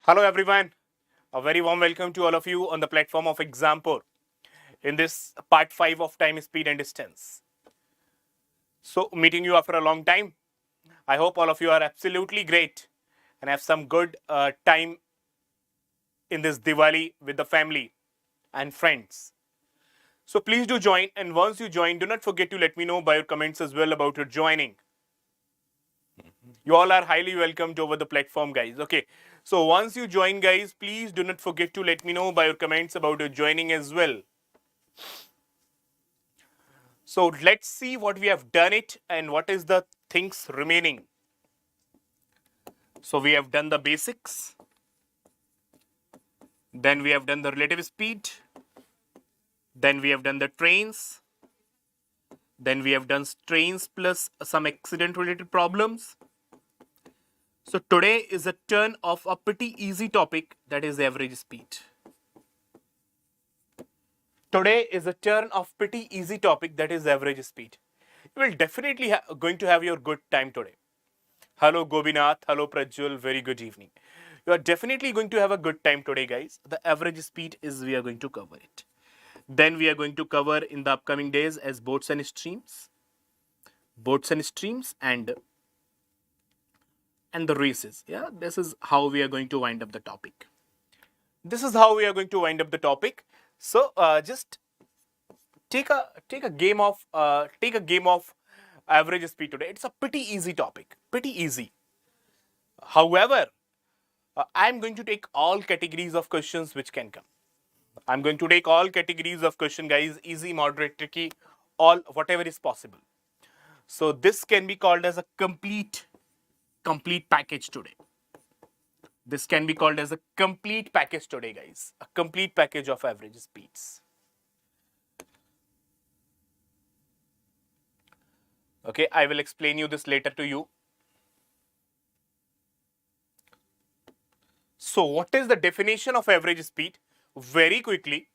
Hello everyone, a very warm welcome to all of you on the platform of Exampore in this part 5 of time, speed and distance. So meeting you after a long time. I hope all of you are absolutely great and have some good time in this Diwali with the family and friends. So please do join, and once you join, do not forget to let me know by your comments as well about your joining. You all are highly welcomed over the platform, guys. Okay, so once you join, guys, please do not forget to let me know by your comments about your joining as well. So let's see what we have done it and what is the things remaining. So we have done the basics. Then we have done the relative speed. Then we have done the trains. Then we have done trains plus some accident related problems. So today is a turn of a pretty easy topic, that is average speed. Today is a turn of pretty easy topic, that is average speed. You will definitely going to have your good time today. Hello Gobinath, hello Prajwal, very good evening. You are definitely going to have a good time today, guys. The average speed is we are going to cover it. Then we are going to cover in the upcoming days as boats and streams. Boats and streams and the races. Yeah, this is how we are going to wind up the topic. This is how we are going to wind up the topic. So just take a game of average speed today. It's a pretty easy topic, pretty easy. However, I'm going to take all categories of questions which can come. I'm going to take all categories of question, guys, easy, moderate, tricky, all, whatever is possible. So this can be called as a complete package today. This can be called as a complete package today, guys. A complete package of average speeds. Okay, I will explain you this later to you. So what is the definition of average speed? Very quickly,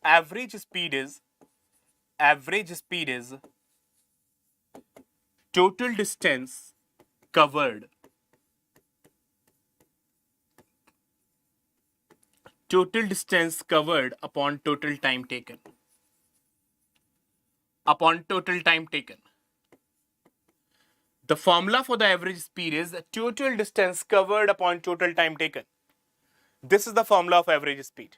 average speed is total distance covered upon total time taken. The formula for the average speed is total distance covered upon total time taken. This is the formula of average speed.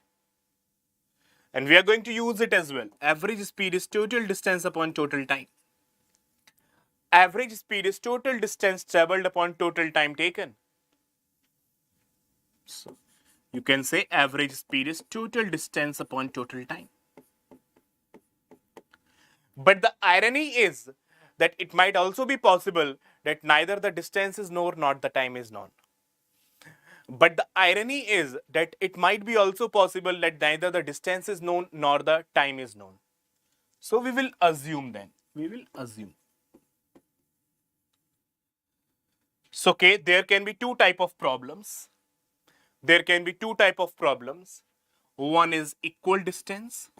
And we are going to use it as well. Average speed is total distance upon total time. Average speed is total distance traveled upon total time taken. So you can say average speed is total distance upon total time. But the irony is that it might also be possible that neither the distance is known nor the time is known. But the irony is that it might be also possible that neither the distance is known nor the time is known. So we will assume then. So okay, there can be two type of problems. One is equal distance.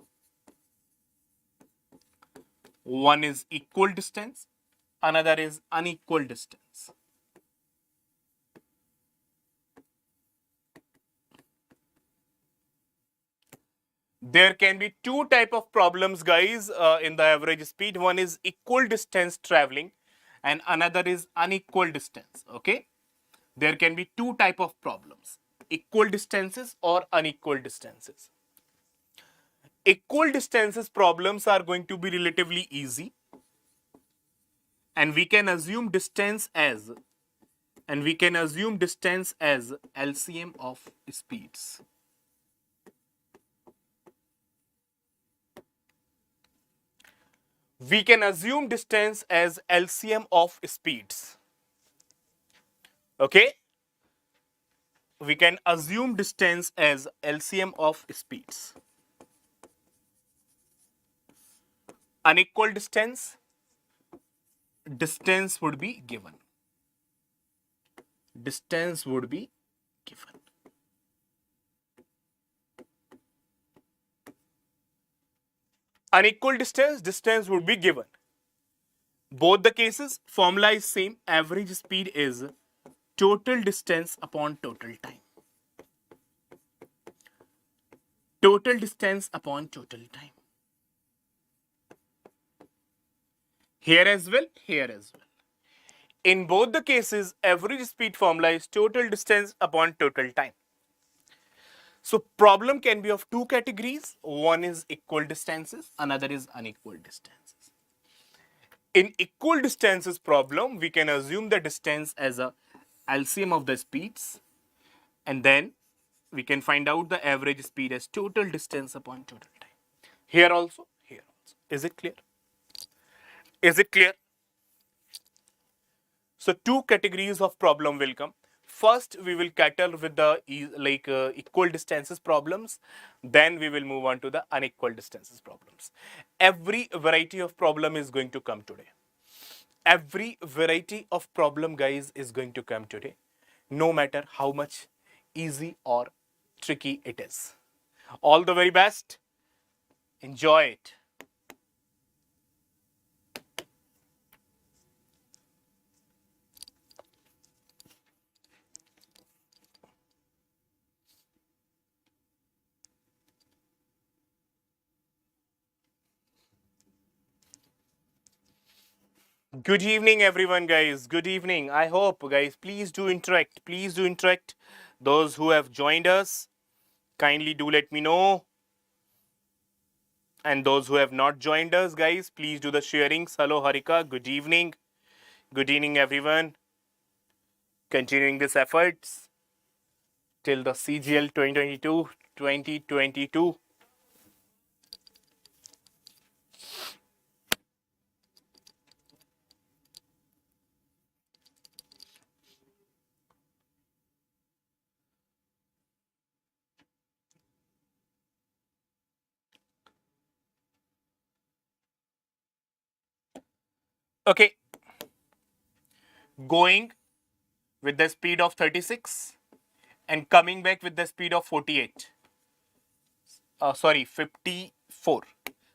Another is unequal distance. There can be two type of problems, guys, in the average speed. One is equal distance traveling and another is unequal distance. Okay, there can be two type of problems, equal distances or unequal distances. Equal distances problems are going to be relatively easy, and we can assume distance as LCM of speeds. We can assume distance as LCM of speeds. Okay? We can assume distance as LCM of speeds. Unequal distance would be given. Unequal distance would be given. Both the cases, formula is same. Average speed is total distance upon total time. total distance upon total time. Here as well, here as well. In both the cases, average speed formula is total distance upon total time. So problem can be of two categories. One is equal distances, another is unequal distances. In equal distances problem, we can assume the distance as a LCM of the speeds, and then we can find out the average speed as total distance upon total time. Here also, here also. Is it clear? Is it clear? So two categories of problem will come. First, we will cater with the equal distances problems. Then we will move on to the unequal distances problems. Every variety of problem is going to come today. Every variety of problem, guys, is going to come today, no matter how much easy or tricky it is. All the very best. Enjoy it. Good evening, everyone, guys. Good evening. I hope, guys, please do interact. Please do interact. Those who have joined us, kindly do let me know. And those who have not joined us, guys, please do the sharings. Hello, Harika. Good evening. Good evening, everyone. Continuing this efforts till the CGL 2022. Okay. Going with the speed of 36 and coming back with the speed of 48. 54.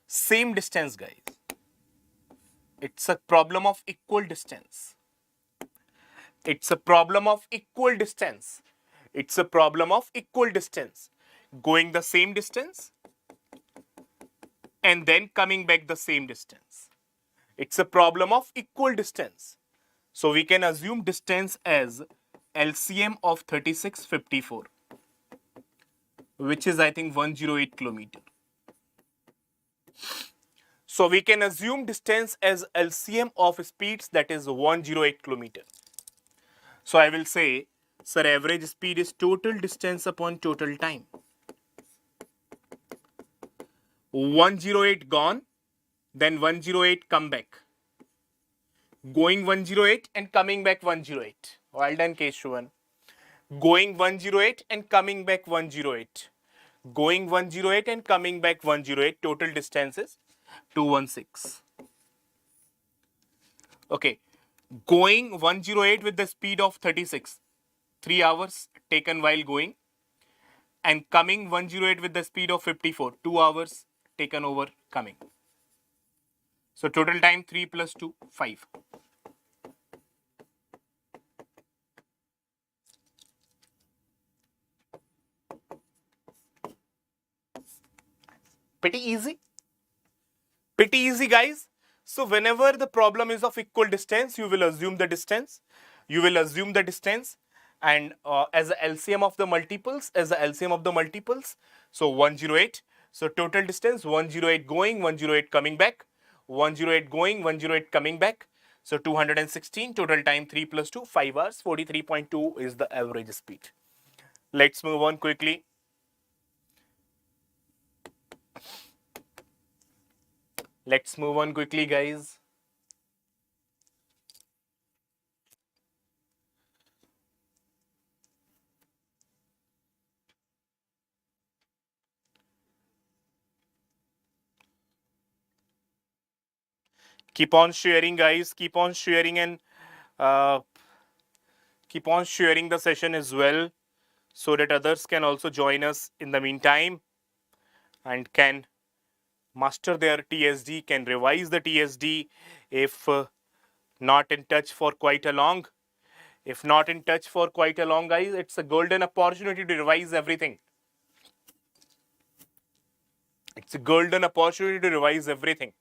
Same distance, guys. It's a problem of equal distance. It's a problem of equal distance. It's a problem of equal distance. Going the same distance and then coming back the same distance. It's a problem of equal distance. So we can assume distance as LCM of 36, 54, which is I think 108 kilometer. So we can assume distance as LCM of speeds, that is 108 kilometer. So I will say, sir, average speed is total distance upon total time. 108 gone, then 108 come back. Going 108 and coming back 108. Well done, Keshavan. Going 108 and coming back 108. Going 108 and coming back 108. Total distance is 216. Okay. Going 108 with the speed of 36. 3 hours taken while going. And coming 108 with the speed of 54. 2 hours taken over coming. So total time 3 plus 2, 5. Pretty easy. Pretty easy, guys. So whenever the problem is of equal distance, you will assume the distance. You will assume the distance. And as a LCM of the multiples, so 108. So total distance 108 going, 108 coming back, 108 going, 108 coming back. So 216, total time 3 plus 2, 5 hours, 43.2 is the average speed. Let's move on quickly. Let's move on quickly, guys. Keep on sharing, guys. Keep on sharing and keep on sharing the session as well, so that others can also join us in the meantime and can master their TSD, can revise the TSD if not in touch for quite a long. If not in touch for quite a long, guys, it's a golden opportunity to revise everything. It's a golden opportunity to revise everything.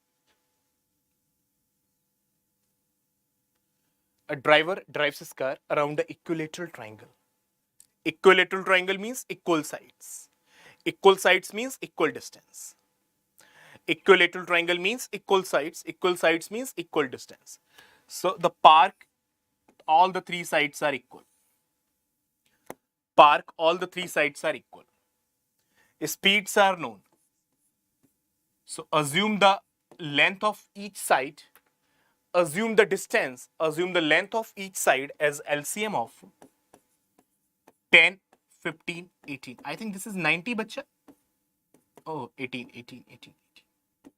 A driver drives his car around the equilateral triangle. Equilateral triangle means equal sides. Equal sides means equal distance. Equilateral triangle means equal sides. Equal sides means equal distance. So the park, all the three sides are equal. Park, all the three sides are equal. Speeds are known. So assume the length of each side, assume the distance, assume the length of each side as LCM of 10, 15, 18. I think this is 90, bacha. Oh, 18, 18, 18, 18.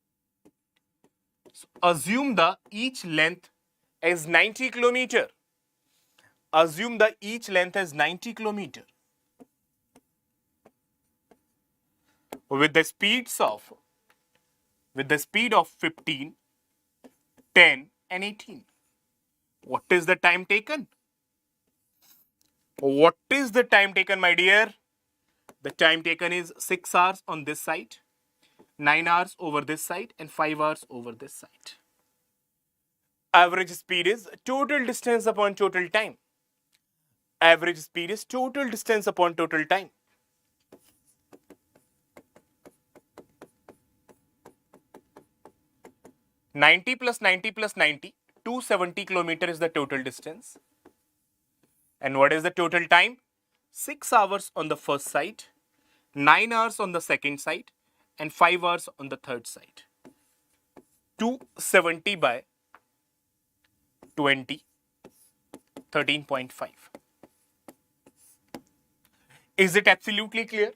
So assume the each length as 90 kilometer. Assume the each length as 90 kilometer. With the speeds of, with the speed of 15, 10 and 18. What is the time taken? What is the time taken, my dear? The time taken is 6 hours on this side, 9 hours over this side, and 5 hours over this side. Average speed is total distance upon total time. Average speed is total distance upon total time. +90 +90, 270 kilometer is the total distance. And what is the total time? 6 hours on the first side, 9 hours on the second side, and 5 hours on the third side. 270 by 20, 13.5. Is it absolutely clear?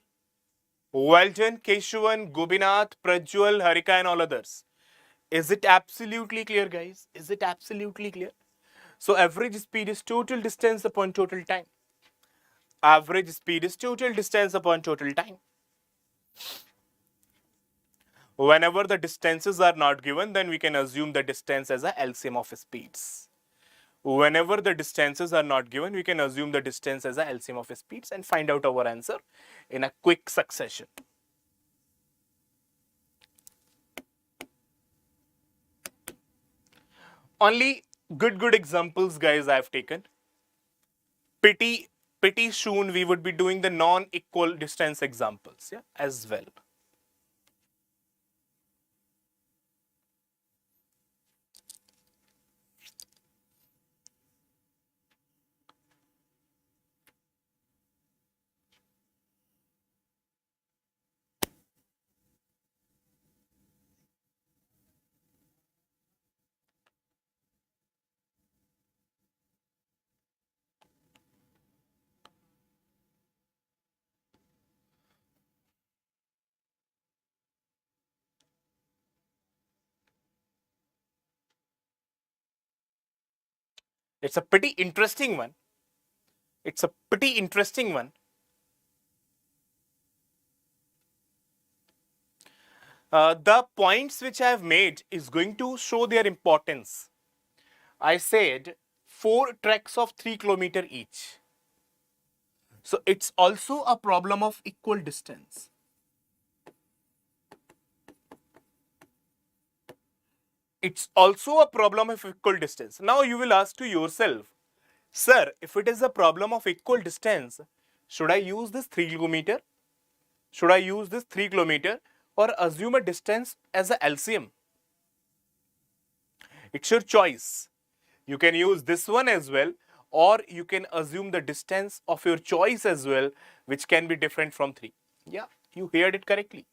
Well done, Keshavan, Gobinath, Prajwal, Harika, and all others. Is it absolutely clear, guys? Is it absolutely clear? So average speed is total distance upon total time. Average speed is total distance upon total time. Whenever the distances are not given, then we can assume the distance as a LCM of speeds. Whenever the distances are not given, we can assume the distance as a LCM of speeds and find out our answer in a quick succession. Only good examples, guys, I have taken. Pretty soon we would be doing the non-equal distance examples, yeah, as well. It's a pretty interesting one. It's a pretty interesting one. The points which I have made is going to show their importance. I said 4 treks of 3 kilometer each. So it's also a problem of equal distance. It's also a problem of equal distance. Now you will ask to yourself, sir, if it is a problem of equal distance, should I use this 3 kilometer? Should I use this 3 kilometer or assume a distance as a LCM? It's your choice. You can use this one as well, or you can assume the distance of your choice as well, which can be different from 3. Yeah, you heard it correctly.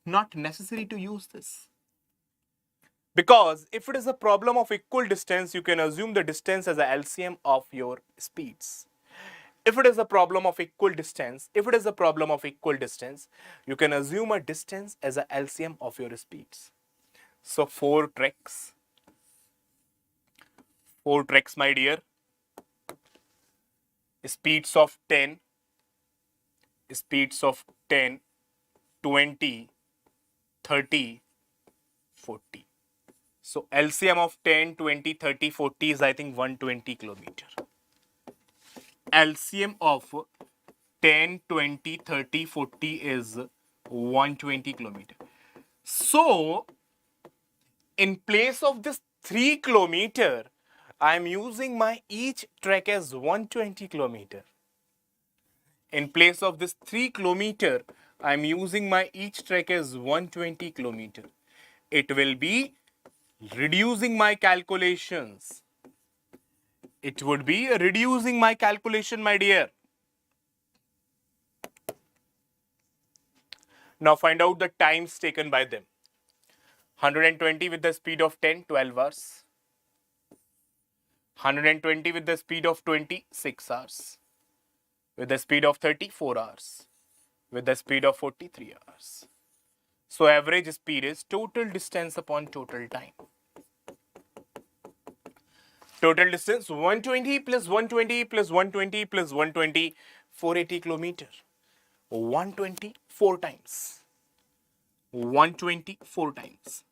Not necessary to use this. Because if it is a problem of equal distance, you can assume the distance as a LCM of your speeds. If it is a problem of equal distance, you can assume a distance as a LCM of your speeds. So 4 treks, my dear. Speeds of 10, 20, 30, 40. So LCM of 10, 20, 30, 40 is I think 120 kilometer. LCM of 10, 20, 30, 40 is 120 kilometer. So, in place of this 3 kilometer, I am using my each track as 120 kilometer. In place of this 3 kilometer, I am using my each track as 120 kilometer. It will be reducing my calculations. It would be reducing my calculation, my dear. Now find out the times taken by them. 120 with the speed of 10, 12 hours. 120 with the speed of 20, 6 hours. With the speed of 30, 4 hours. With the speed of 40, 3 hours. So average speed is total distance upon total time. Total distance 120 plus 120 plus 120 plus 120, 480 kilometer. 120 4 times. 120 4 times.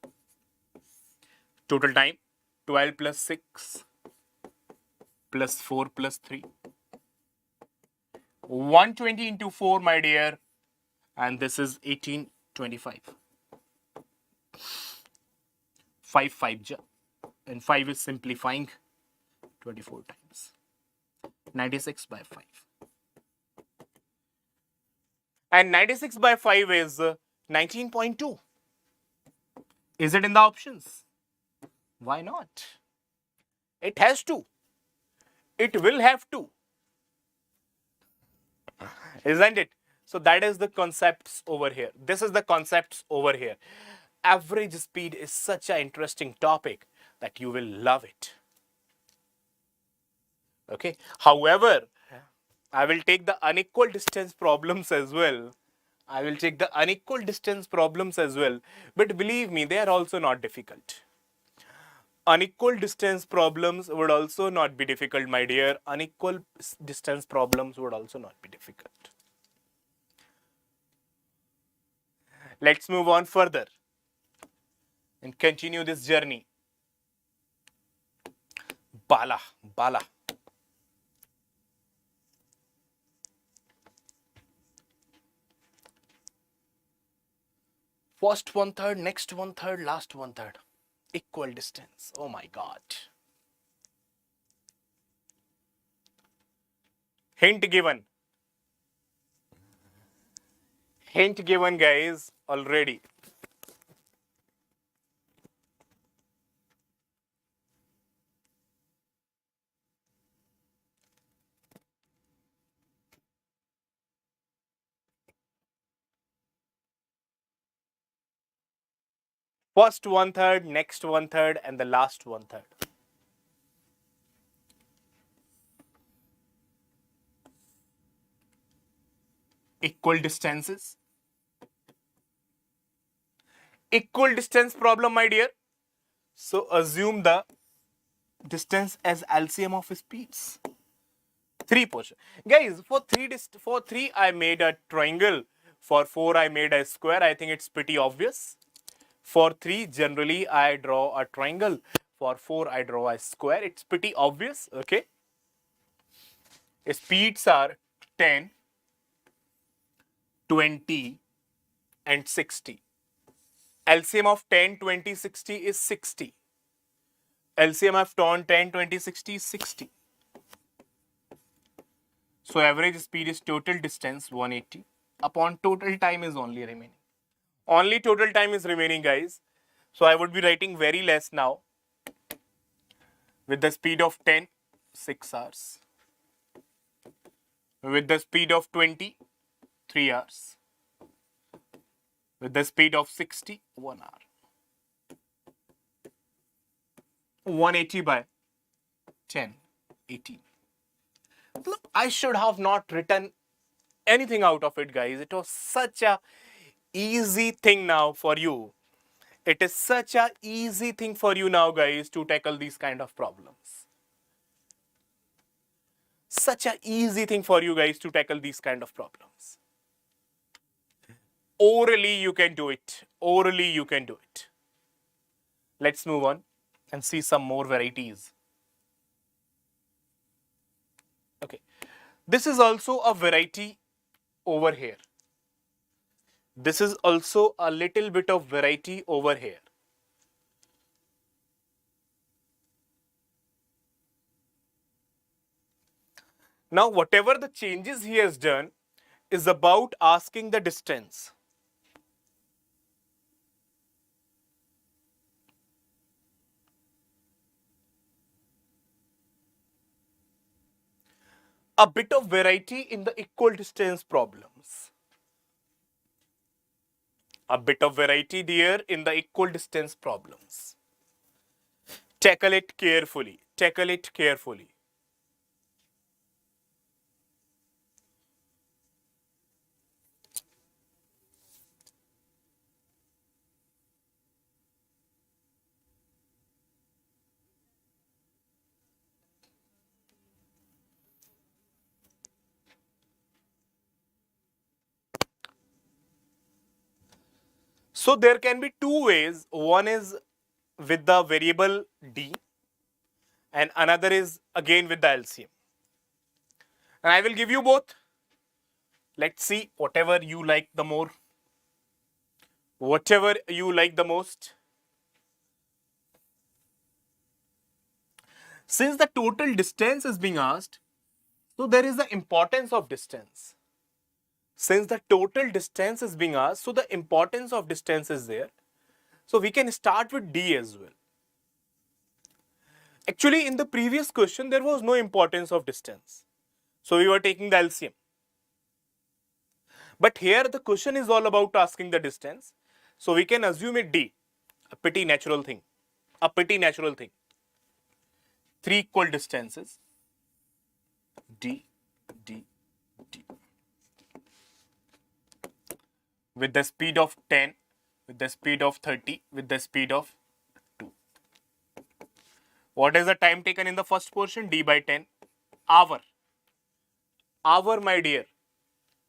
Total time 12 plus 6 plus 4 plus 3. 120 into 4, my dear, and this is 1825. 5 ja, and 5 is simplifying 24 times. 96 by 5. And 96 by 5 is 19.2. Is it in the options? Why not? It has to. It will have to. Isn't it? So that is the concepts over here. This is the concepts over here. Average speed is such an interesting topic that you will love it. Okay. However, I will take the unequal distance problems as well. I will take the unequal distance problems as well. But believe me, they are also not difficult. Unequal distance problems would also not be difficult, my dear. Unequal distance problems would also not be difficult. Let's move on further and continue this journey. Bala. First 1/3, next 1/3, last 1/3. Equal distance. Oh my God. Hint given. Hint given, guys, already. First 1/3, next 1/3, and the last 1/3. Equal distances. Equal distance problem, my dear. So assume the distance as LCM of speeds. 3 portion. Guys, for 3 I made a triangle. For 4 I made a square. I think it's pretty obvious. For 3 generally I draw a triangle. For 4 I draw a square. It's pretty obvious. Okay. Speeds are 10, 20 and 60. LCM of 10, 20, 60 is 60. LCM of 10, 20, 60 is 60. So average speed is total distance 180 upon total time is only remaining. Only total time is remaining, guys. So I would be writing very less now. With the speed of 10, 6 hours. With the speed of 20, 3 hours. With the speed of 60, 1 hour. 180 by 10, 18. Look, I should have not written anything out of it, guys. It was such a easy thing now for you. It is such a easy thing for you now, guys, to tackle these kind of problems. Such a easy thing for you guys to tackle these kind of problems. Orally, you can do it. Orally, you can do it. Let's move on and see some more varieties. Okay. This is also a variety over here. This is also a little bit of variety over here. Now, whatever the changes he has done is about asking the distance. A bit of variety in the equal distance problems. A bit of variety there in the equal distance problems. Tackle it carefully. Tackle it carefully. So there can be two ways. One is with the variable d and another is again with the LCM. And I will give you both. Let's see whatever you like the more. Whatever you like the most. Since the total distance is being asked, so there is the importance of distance. Since the total distance is being asked, so the importance of distance is there. So we can start with d as well. Actually, in the previous question, there was no importance of distance. So we were taking the LCM. But here the question is all about asking the distance. So we can assume it d, a pretty natural thing. A pretty natural thing. Three equal distances, d, d, d. With the speed of 10, with the speed of 30, with the speed of 2. What is the time taken in the first portion? D by 10. Hour. Hour, my dear.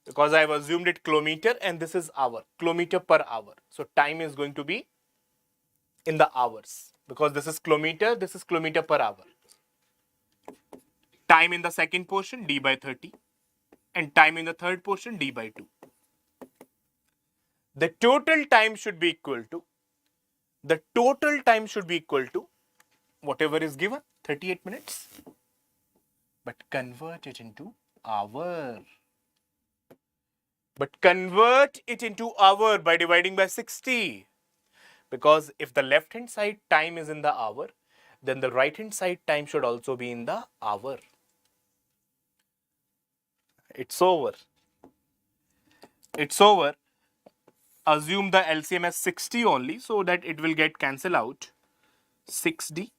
Because I have assumed it kilometer and this is hour. Kilometer per hour. So time is going to be in the hours. Because this is kilometer per hour. Time in the second portion, d by 30. And time in the third portion, d by 2. The total time should be equal to, whatever is given, 38 minutes. But convert it into hour. By dividing by 60. Because if the left hand side time is in the hour, then the right hand side time should also be in the hour. It's over. Assume the LCM as 60 only so that it will get cancelled out. 6d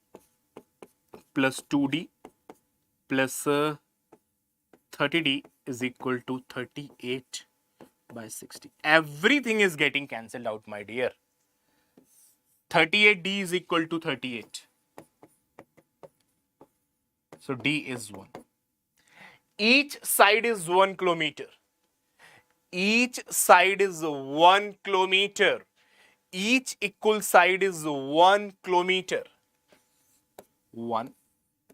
plus 2d plus 30d is equal to 38 by 60. Everything is getting cancelled out, my dear. 38d is equal to 38. So d is 1. Each side is 1 kilometer. Each side is 1 kilometer. Each equal side is 1 kilometer. 1,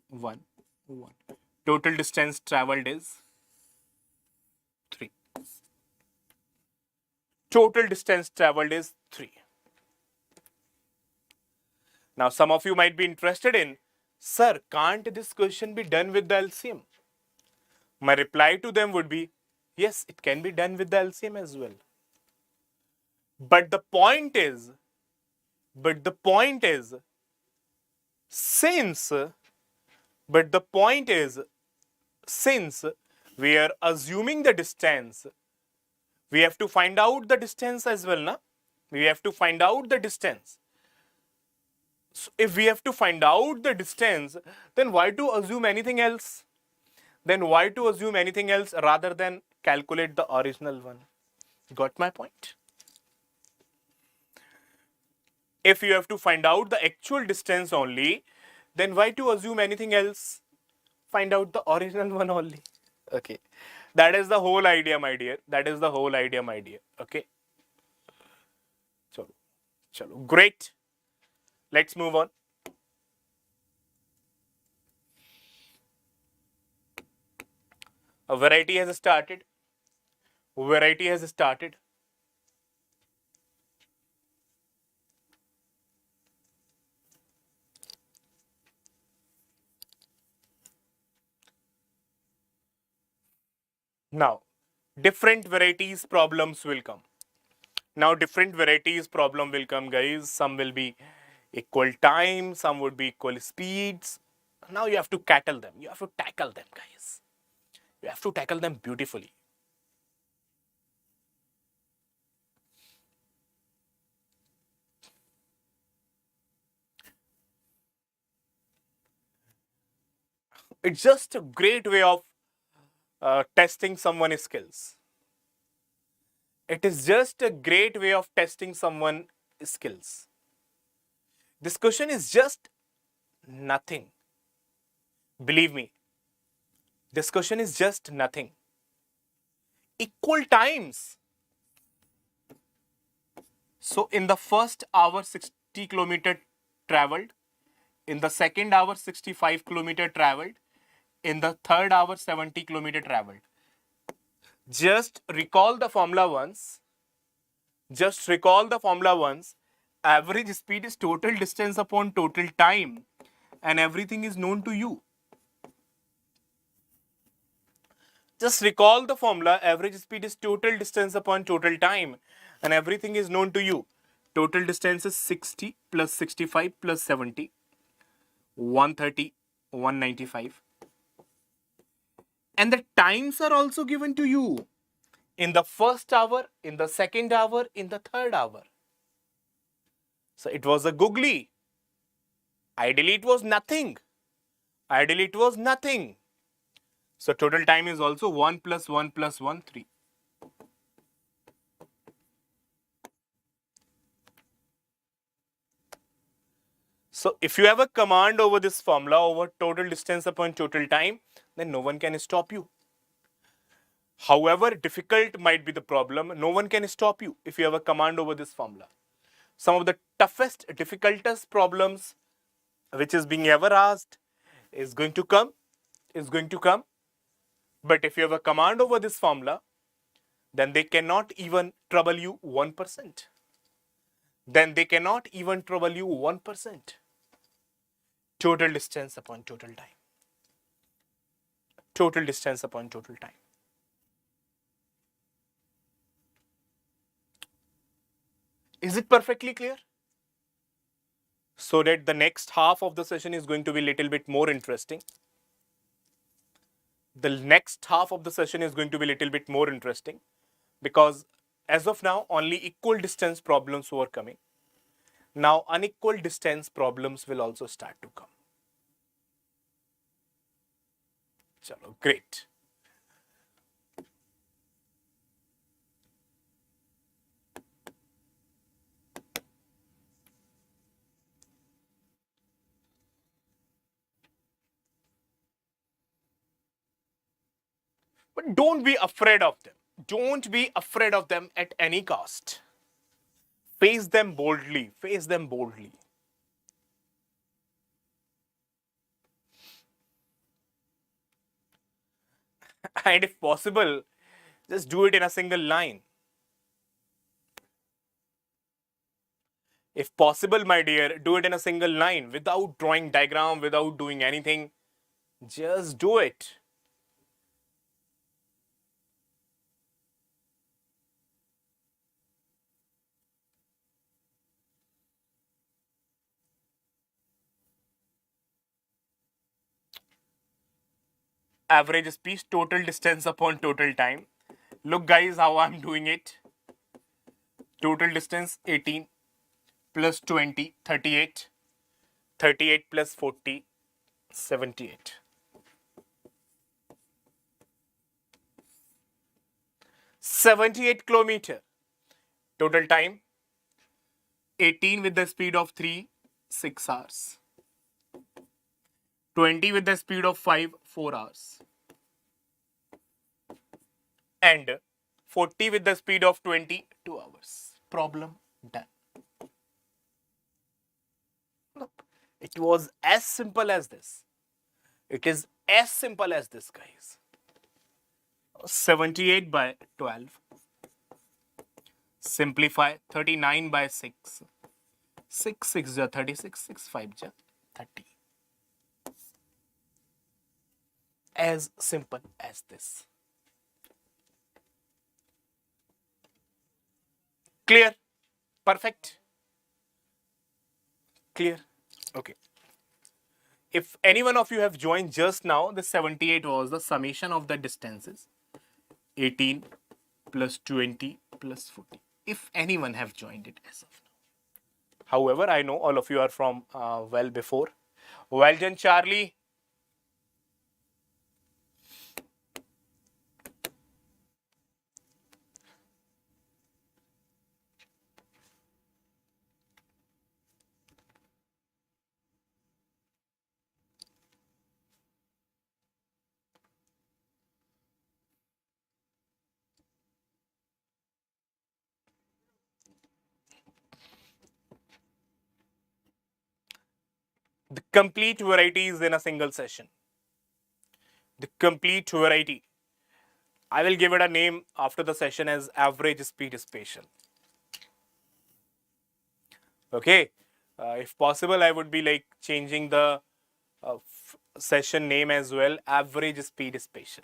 1, 1. Total distance travelled is 3. Total distance travelled is 3. Now some of you might be interested in, sir, can't this question be done with the LCM? My reply to them would be, yes, it can be done with the LCM as well. But the point is, since we are assuming the distance, we have to find out the distance as well, na? We have to find out the distance. So if we have to find out the distance, then why to assume anything else? Rather than calculate the original one? Got my point? If you have to find out the actual distance only, then why to assume anything else? Find out the original one only. Okay. That is the whole idea, my dear. Okay. Chalo. Great. Let's move on. A variety has started. Variety has started. Now, different varieties problems will come. Now, different varieties problem will come, guys. Some will be equal time, some would be equal speeds. Now you have to tackle them. You have to tackle them, guys. You have to tackle them beautifully. It's just a great way of testing someone's skills. It is just a great way of testing someone's skills. This question is just nothing. Believe me, this question is just nothing. Equal times. So in the first hour, 60 kilometer traveled. In the second hour, 65 kilometer traveled. In the third hour, 70 kilometer traveled. Just recall the formula once. Just recall the formula once. Average speed is total distance upon total time. And everything is known to you. Just recall the formula. Average speed is total distance upon total time. And everything is known to you. Total distance is 60 plus 65 plus 70. 130, 195. And the times are also given to you. In the first hour, in the second hour, in the third hour. So it was a googly. Ideally, it was nothing. Ideally, it was nothing. So total time is also 1 plus 1 plus 1, 3. So if you have a command over this formula, over total distance upon total time, then no one can stop you. However difficult might be the problem, no one can stop you if you have a command over this formula. Some of the toughest, difficultest problems which is being ever asked is going to come. But if you have a command over this formula, then they cannot even trouble you 1%. Then they cannot even trouble you 1%. Total distance upon total time. Total distance upon total time. Is it perfectly clear? So that the next half of the session is going to be a little bit more interesting. The next half of the session is going to be a little bit more interesting because as of now, only equal distance problems were coming. Now, unequal distance problems will also start to come. Chalo, great. But don't be afraid of them. Don't be afraid of them at any cost. Face them boldly. Face them boldly. And if possible, just do it in a single line. If possible, my dear, do it in a single line without drawing diagram, without doing anything. Just do it. Average speed, total distance upon total time. Look, guys, how I'm doing it. Total distance 18 plus 20, 38. 38 plus 40, 78. 78 kilometer. Total time 18 with the speed of 3, 6 hours. 20 with the speed of 5, 4 hours. And 40 with the speed of 20, 2 hours. Problem done. Nope. It was as simple as this. It is as simple as this, guys. 78 by 12. Simplify 39 by 6. 6 6 ja 36, 6 5 ja 30. As simple as this. Clear? Perfect. Clear? Okay. If any one of you have joined just now, the 78 was the summation of the distances. 18 plus 20 plus 40. If anyone have joined it as of now. However, I know all of you are from well before. Well done, Charlie. The complete variety is in a single session. The complete variety. I will give it a name after the session as average speed spatial. Okay. If possible, I would be like changing the session name as well, average speed spatial.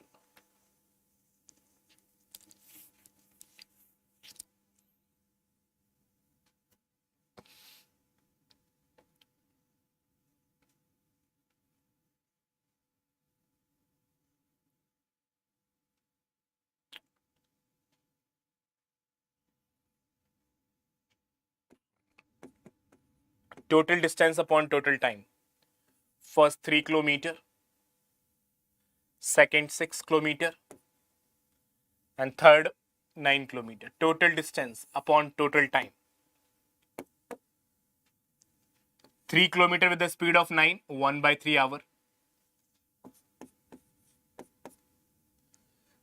Total distance upon total time. First 3 kilometer, second 6 kilometer, and third 9 kilometer. Total distance upon total time. 3 kilometer with the speed of 9, 1 by 3 hour.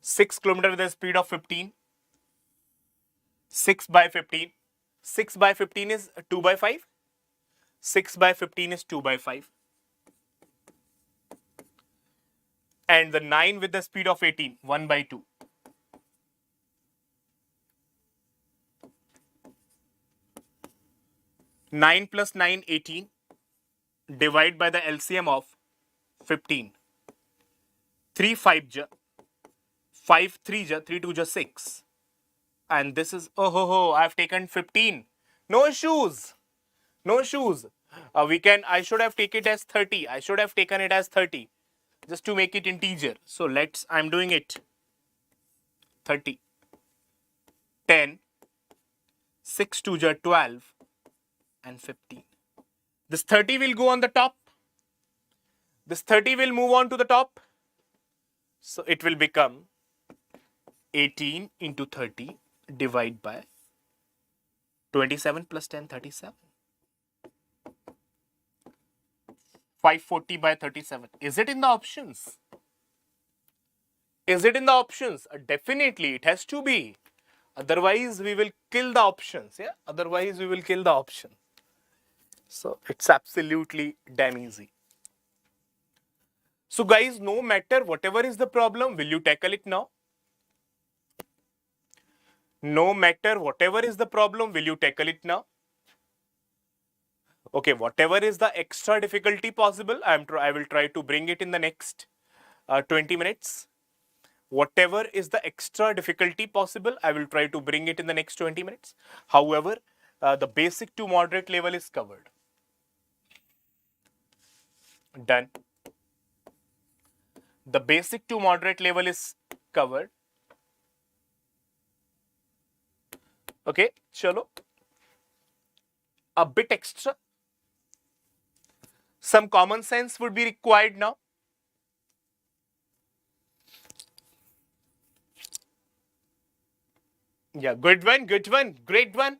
6 kilometer with the speed of 15, 6 by 15. 6 by 15 is 2 by 5. 6 by 15 is 2 by 5. And the 9 with the speed of 18, 1 by 2. Nine plus 9, 18. Divide by the LCM of 15. 3 5 ja. 5 3 ja. 3 2 ja 6. And this is, oh ho ho, I have taken 15. No issues. No issues. I should have taken it as 30. I should have taken it as 30. Just to make it integer. So I'm doing it. 30. 10. 6 2 ja 12. And 15. This 30 will go on the top. This 30 will move on to the top. So it will become 18 into 30 divided by 27 plus 10, 37. 540 by 37. Is it in the options? Is it in the options? Definitely, it has to be. Otherwise, we will kill the options. Yeah. Otherwise, we will kill the option. So it's absolutely damn easy. So guys, no matter whatever is the problem, will you tackle it now? No matter whatever is the problem, will you tackle it now? Okay, whatever is the extra difficulty possible, I will try to bring it in the next 20 minutes. Whatever is the extra difficulty possible, I will try to bring it in the next 20 minutes. However, the basic to moderate level is covered. Done. The basic to moderate level is covered. Okay, chalo. A bit extra. Some common sense would be required now. Yeah, good one, great one.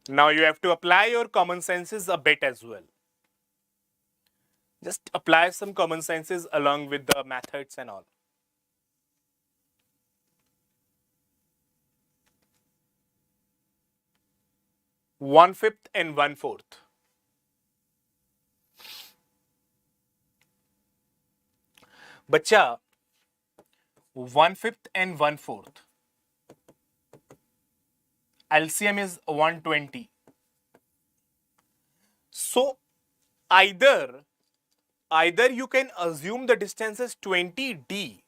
Now you have to apply your common senses a bit as well. Just apply some common senses along with the methods and all. 1/5 and 1/4. Bacha, 1/5 and 1/4. LCM is 120. So either you can assume the distance is 20d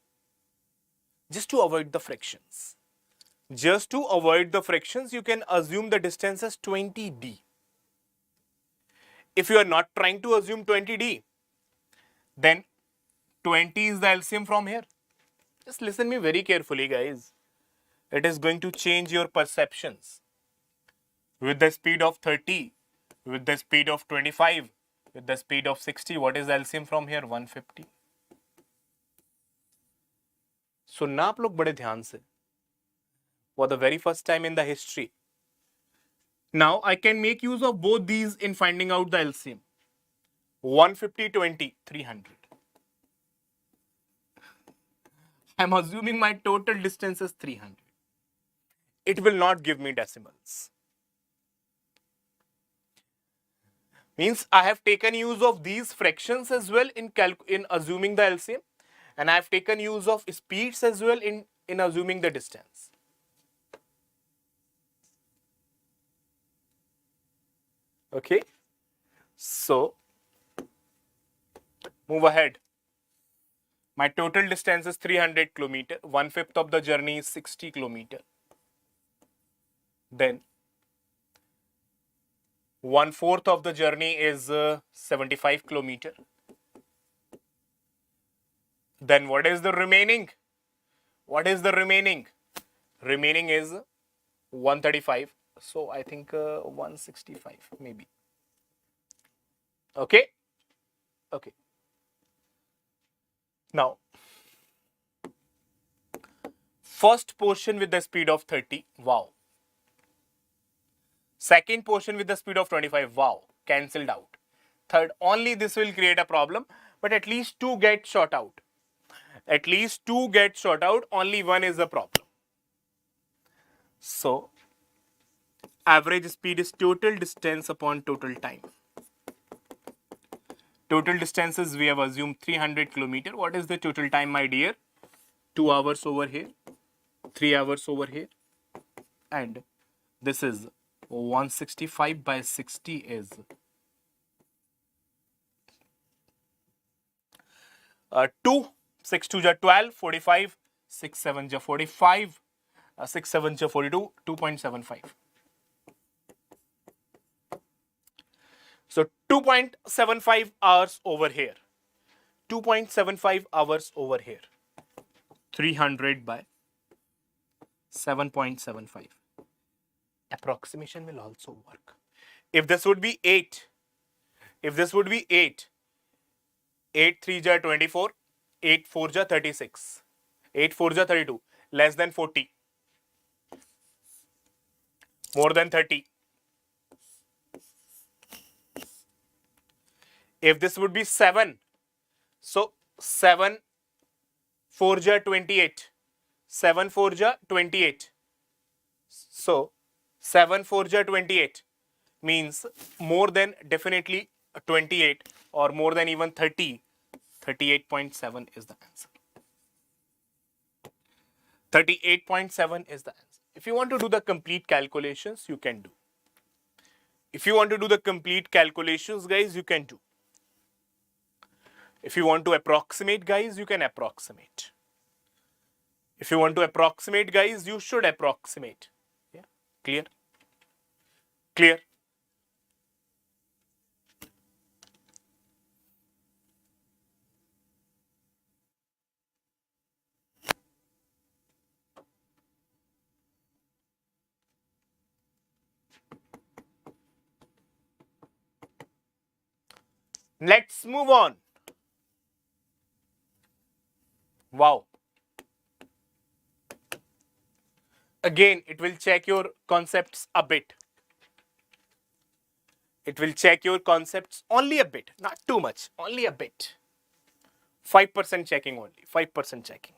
just to avoid the frictions. Just to avoid the frictions, you can assume the distance as 20d. If you are not trying to assume 20d, then 20 is the LCM from here. Just listen me very carefully, guys. It is going to change your perceptions. With the speed of 30, with the speed of 25, with the speed of 60, what is the LCM from here? 150. सुनना आप लोग बड़े ध्यान से. For the very first time in the history. Now I can make use of both these in finding out the LCM. 150, 20, 300. I'm assuming my total distance is 300. It will not give me decimals. Means I have taken use of these fractions as well in assuming the LCM, and I have taken use of speeds as well in assuming the distance. Okay, so move ahead. My total distance is 300 kilometer. 1/5 of the journey is 60 kilometer. Then 1/4 of the journey is 75 kilometer. Then what is the remaining? What is the remaining? Remaining is 135. So I think 165 maybe. Okay. Okay. Now, first portion with the speed of 30. Wow. Second portion with the speed of 25. Wow. Cancelled out. Third, only this will create a problem, but at least two get shot out. At least two get shot out. Only one is the problem. So, average speed is total distance upon total time. Total distances we have assumed 300 kilometer. What is the total time, my dear? 2 hours over here, 3 hours over here, and this is 165 by 60 is 2, 6 2 ja 12, 45, 6 7 ja 45, 6 7 ja 42, 2.75. So 2.75 hours over here. 2.75 hours over here. 300 by 7.75. Approximation will also work. If this would be 8, 8 3 ja 24, 8 4 ja 36, 8 4 ja 32, less than 40, more than 30. If this would be 7, so 7 4 ja 28, 7 4 ja 28. So 7 4 ja 28 means more than definitely 28 or more than even 30. 38.7 is the answer. 38.7 is the answer. If you want to do the complete calculations, you can do. If you want to do the complete calculations, guys, you can do. If you want to approximate, guys, you can approximate. If you want to approximate, guys, you should approximate. Yeah, clear? Clear? Let's move on. Wow. Again, it will check your concepts a bit. It will check your concepts only a bit, not too much, only a bit. 5% checking only, 5% checking.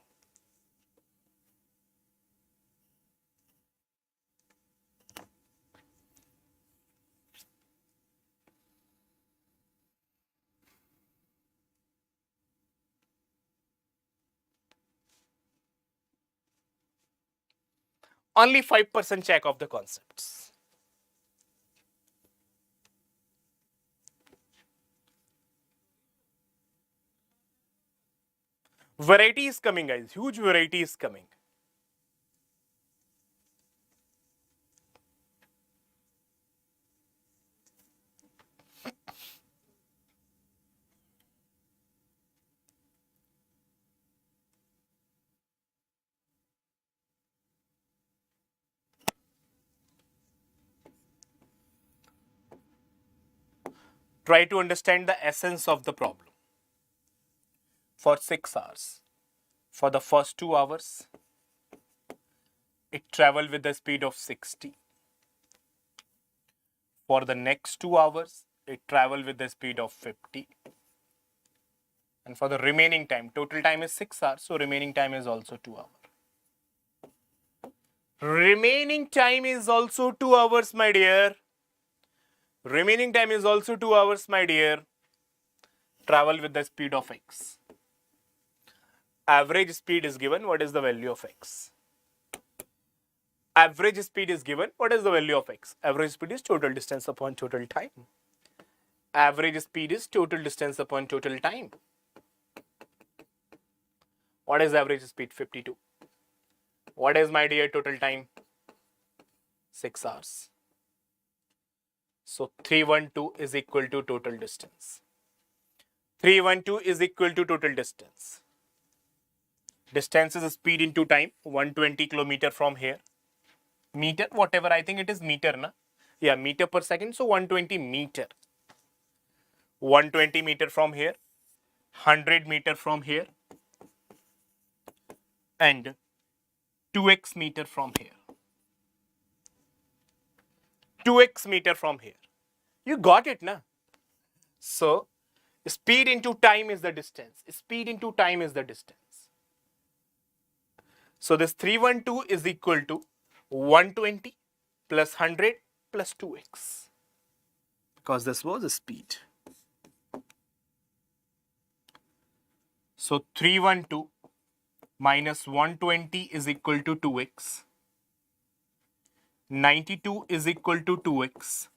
Only 5% check of the concepts. Variety is coming, guys. Huge variety is coming. Try to understand the essence of the problem. For 6 hours, for the first 2 hours, it traveled with the speed of 60. For the next 2 hours, it traveled with the speed of 50. And for the remaining time, total time is 6 hours, so remaining time is also 2 hours. Remaining time is also 2 hours, my dear. Remaining time is also 2 hours, my dear. Travel with the speed of x. Average speed is given. What is the value of x? Average speed is given. What is the value of x? Average speed is total distance upon total time. Average speed is total distance upon total time. What is average speed? 52. What is, my dear, total time? 6 hours. So 312 is equal to total distance. 312 is equal to total distance. Distance is speed into time. 120 kilometer from here. Meter, whatever, I think it is meter, na? Yeah, meter per second. So 120 meter. 120 meter from here. 100 meter from here. And 2x meter from here. 2x meter from here. You got it, na? So, speed into time is the distance. Speed into time is the distance. So, this 312 is equal to 120 plus 100 plus 2x. Because this was the speed. So, 312 minus 120 is equal to 2x. 92 is equal to 2x.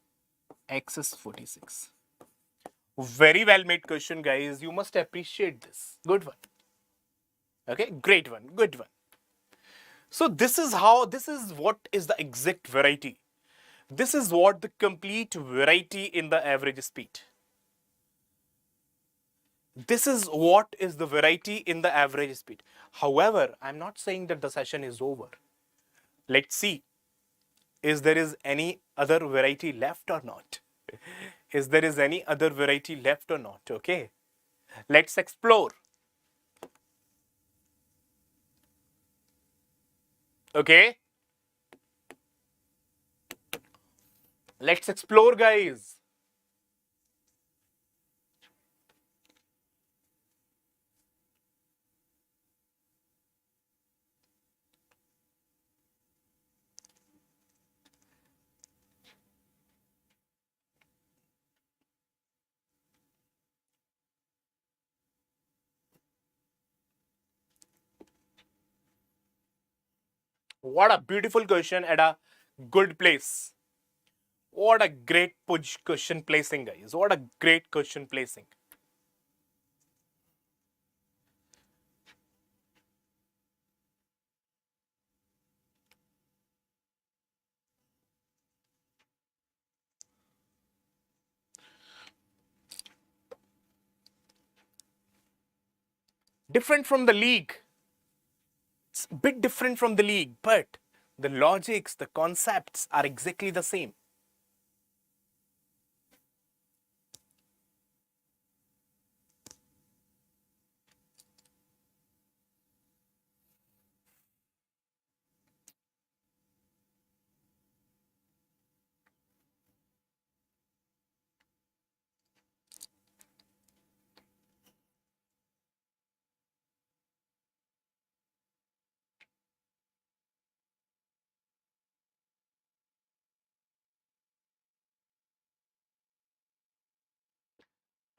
X is 46. Very well made question, guys. You must appreciate this. Good one. Okay, great one. Good one. So this is what is the exact variety. This is what the complete variety in the average speed. This is what is the variety in the average speed. However, I'm not saying that the session is over. Let's see. Is there is any other variety left or not? Is there is any other variety left or not? Okay. Let's explore. Okay. Let's explore, guys. What a beautiful question at a good place. What a great question placing, guys. What a great question placing. Different from the league. It's a bit different from the league, but the logics, the concepts are exactly the same.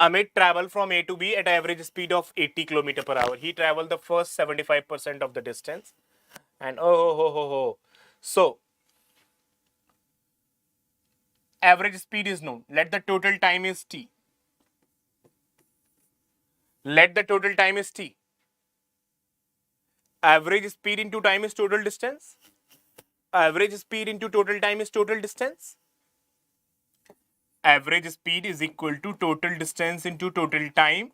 Amit traveled from A to B at average speed of 80 km per hour. He traveled the first 75% of the distance. And so average speed is known. Let the total time is T. Let the total time is T. Average speed into time is total distance. Average speed into total time is total distance. Average speed is equal to total distance into total time.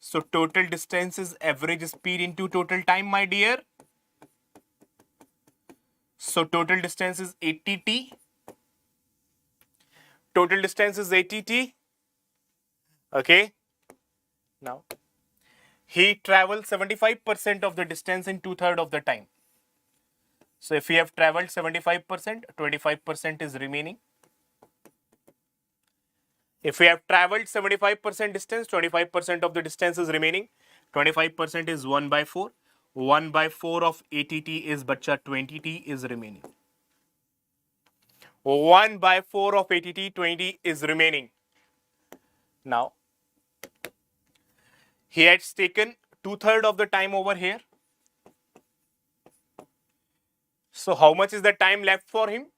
So total distance is average speed into total time, my dear. So total distance is 80t. Total distance is 80t. Okay. Now, he traveled 75% of the distance in 2/3 of the time. So if we have traveled 75%, 25% is remaining. If we have traveled 75% distance, 25% of the distance is remaining. 25% is 1/4. 1/4 of 80t is bacha 20t is remaining. 1/4 of 80t, 20 is remaining. Now, he has taken 2/3 of the time over here. So how much is the time left for him?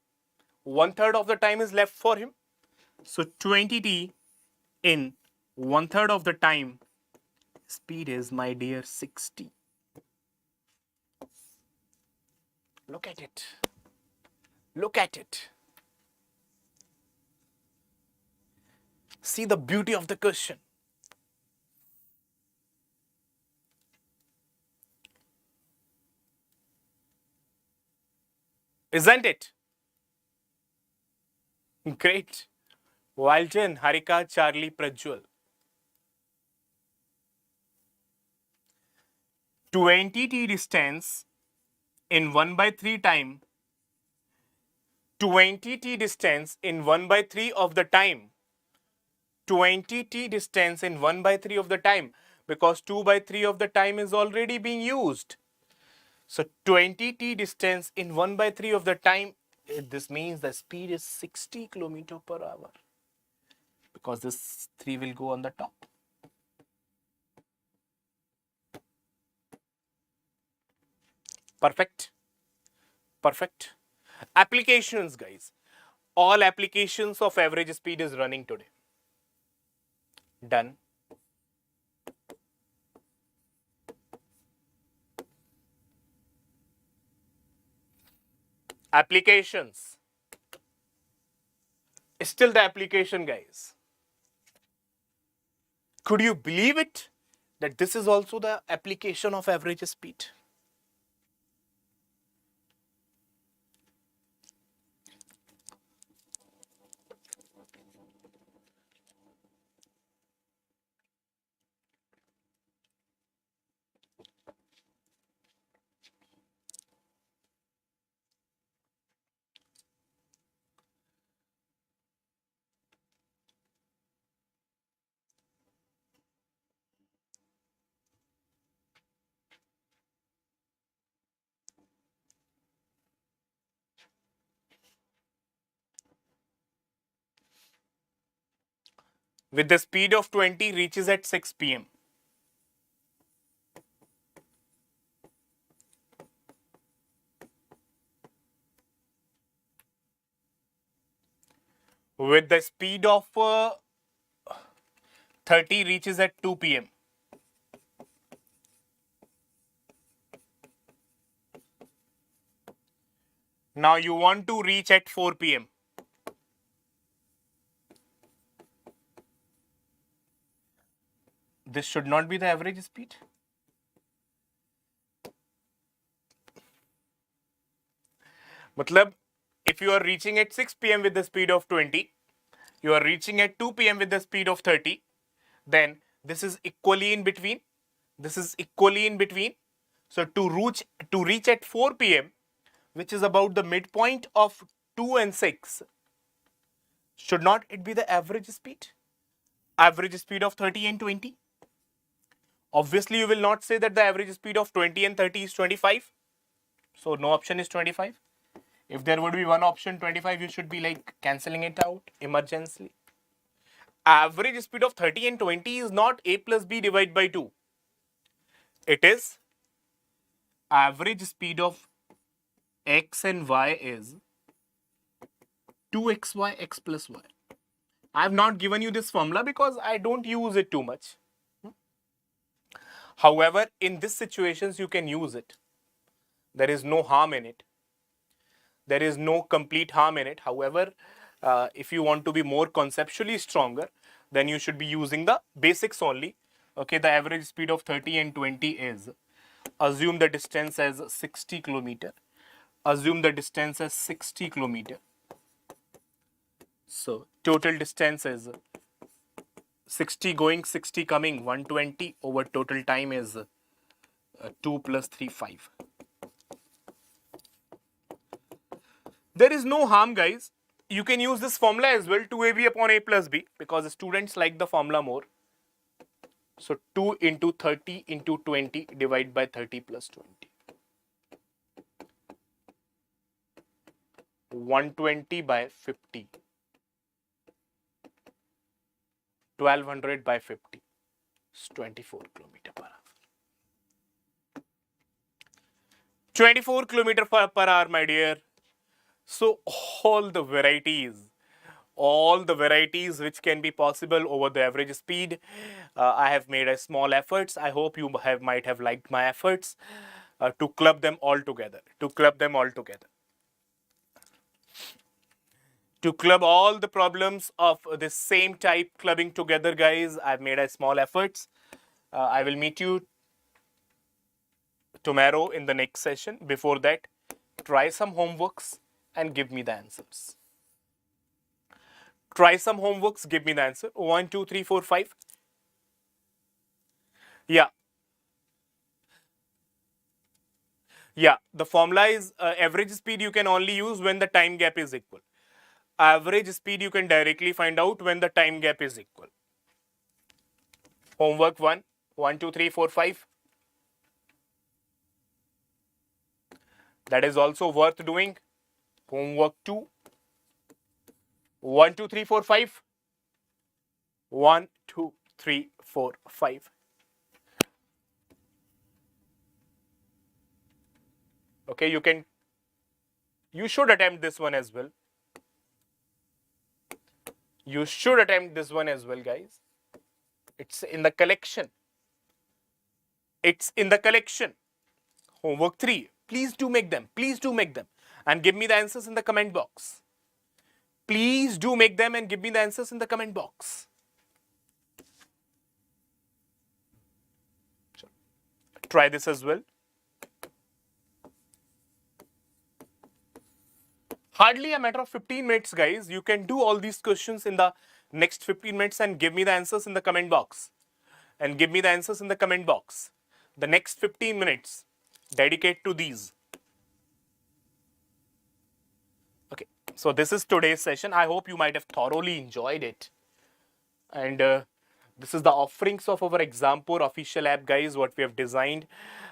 1/3 of the time is left for him. So 20t in 1/3 of the time, speed is, my dear, 60. Look at it. Look at it. See the beauty of the question. Isn't it? Great. Walton, Harika, Charlie, Prajwal. 20t distance in 1/3 time. 20t distance in 1/3 of the time. 20t distance in 1/3 of the time, because 2/3 of the time is already being used. So 20t distance in 1/3 of the time, this means the speed is 60 km per hour, because this 3 will go on the top. Perfect. Perfect. Applications, guys. All applications of average speed is running today. Done. Applications. Still the application, guys. Could you believe it? That this is also the application of average speed. With the speed of 20, reaches at 6 p.m. With the speed of 30, reaches at 2 p.m. Now you want to reach at 4 p.m. This should not be the average speed. Matlab, if you are reaching at 6 p.m. with the speed of 20, you are reaching at 2 p.m. with the speed of 30, then this is equally in between. This is equally in between. So to reach at 4 p.m., which is about the midpoint of 2 and 6, should not it be the average speed? Average speed of 30 and 20? Obviously, you will not say that the average speed of 20 and 30 is 25. So no option is 25. If there would be one option 25, you should be like cancelling it out emergently. Average speed of 30 and 20 is not a plus b divided by 2. It is average speed of x and y is 2xy x plus y. I have not given you this formula because I don't use it too much. However, in these situations, you can use it. There is no harm in it. There is no complete harm in it. However, if you want to be more conceptually stronger, then you should be using the basics only. Okay, the average speed of 30 and 20 is, assume the distance as 60 kilometer. Assume the distance as 60 kilometer. So, total distance is 60 going, 60 coming, 120 over total time is 2 plus 3, 5. There is no harm, guys. You can use this formula as well, 2ab upon a plus b, because students like the formula more. So 2 into 30 into 20 divided by 30 plus 20. 120 by 50. 1200 by 50. It's 24 kilometer per hour. 24 kilometer per hour, my dear. So all the varieties which can be possible over the average speed, I have made a small efforts. I hope you might have liked my efforts to club them all together. To club all the problems of this same type clubbing together, guys, I've made a small efforts. I will meet you tomorrow in the next session. Before that, try some homeworks and give me the answers. Try some homeworks, give me the answer. 1, 2, 3, 4, 5. Yeah. Yeah, the formula is average speed you can only use when the time gap is equal. Average speed you can directly find out when the time gap is equal. Homework 1, 1, 2, 3, 4, 5. That is also worth doing. Homework 2, 1, 2, 3, 4, 5. 1, 2, 3, 4, 5. Okay, you should attempt this one as well. You should attempt this one as well, guys. It's in the collection. It's in the collection. Homework 3. Please do make them. Please do make them. And give me the answers in the comment box. Please do make them and give me the answers in the comment box. Try this as well. Hardly a matter of 15 minutes, guys. You can do all these questions in the next 15 minutes and give me the answers in the comment box. And give me the answers in the comment box. The next 15 minutes, dedicate to these. Okay, so this is today's session. I hope you might have thoroughly enjoyed it. And this is the offerings of our Exampur official app, guys, what we have designed.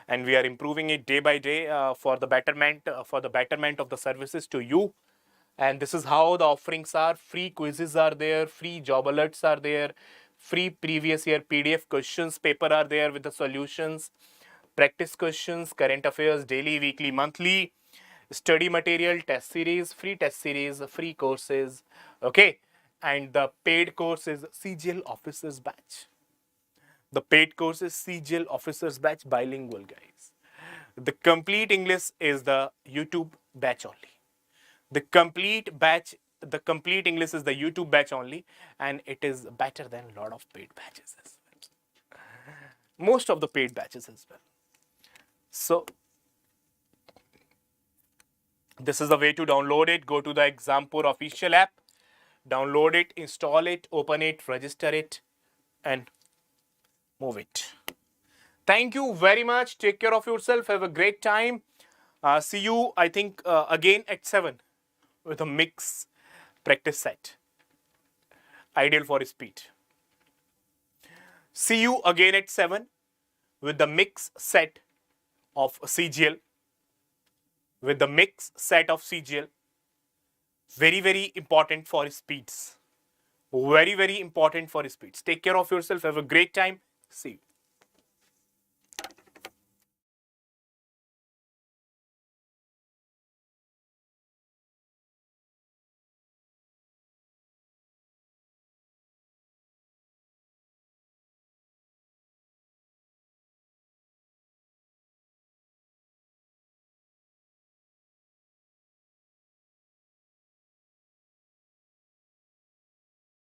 And we are improving it day by day for the betterment of the services to you. And this is how the offerings are. Free quizzes are there, free job alerts are there, free previous year PDF questions paper are there with the solutions, practice questions, current affairs, daily, weekly, monthly, study material, test series, free courses. Okay. And the paid course is Cgl Officers Batch. The paid course is Cgl Officers Batch, bilingual, guys. The complete English is the YouTube batch only. The complete English is the YouTube batch only, and it is better than a lot of paid batches as well. Most of the paid batches as well. So, this is the way to download it. Go to the Exampur official app, download it, install it, open it, register it, and move it. Thank you very much. Take care of yourself. Have a great time. See you, I think, again at 7 with a mix practice set. Ideal for speed. See you again at 7 with the mix set of Cgl. With the mix set of Cgl. Very, very important for speeds. Very, very important for speeds. Take care of yourself. Have a great time. See you.